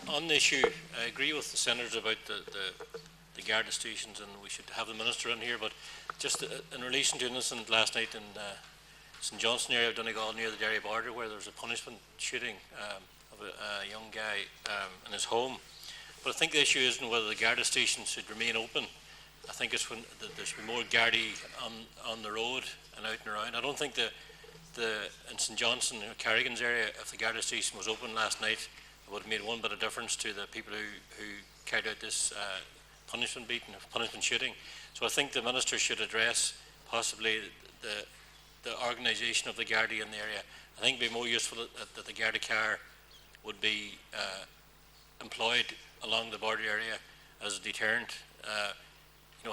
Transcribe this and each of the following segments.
On the issue, I agree with the senators about the Garda stations, and we should have the minister in here. But just in relation to an incident last night in St Johnson area of Donegal, near the Derry border, where there was a punishment shooting of a young guy in his home. But I think the issue isn't whether the Garda stations should remain open. I think it's when there should be more Gardaí on the road and out and around. I don't think in St Johnson, Carrigan's area, if the Garda station was open last night, it would have made one bit of difference to the people who carried out this punishment beating, punishment shooting. So I think the minister should address possibly the organisation of the Gardaí in the area. I think it would be more useful that the Garda car would be employed along the border area as a deterrent.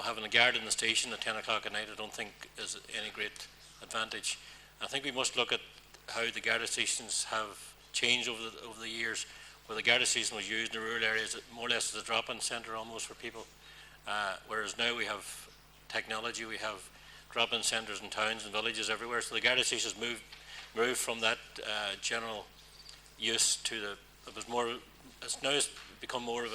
Having a guard in the station at 10 o'clock at night, I don't think is any great advantage. I think we must look at how the Garda stations have changed over the years, where the Garda station was used in the rural areas more or less as a drop-in centre almost for people, whereas now we have technology, we have drop-in centres in towns and villages everywhere. So the Garda stations moved from that general use to it's now become more of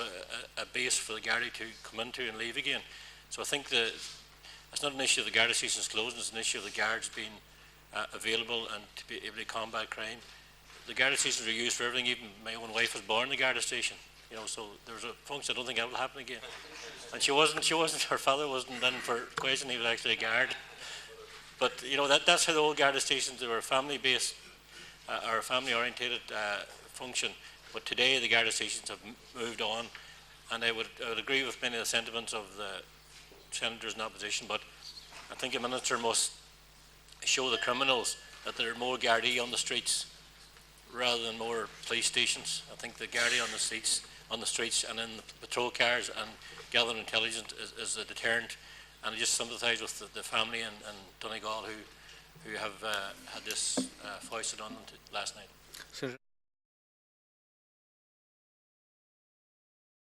a base for the Garda to come into and leave again. So I think it's not an issue of the Garda stations closing, it's an issue of the guards being available and to be able to combat crime. The Garda stations are used for everything. Even my own wife was born in the Garda station. So there was a function. I don't think that will happen again. And she wasn't. Her father wasn't then for question. He was actually a guard. But that's how the old Garda stations, they were a family-based or a family-orientated function. But today the Garda stations have moved on, and I would agree with many of the sentiments of the senators in opposition. But I think a minister must show the criminals that there are more Gardaí on the streets rather than more police stations. I think the Gardaí on the streets and in the patrol cars and gathering intelligence is a deterrent. And I just sympathise with the family in Donegal who have had this foisted on them last night.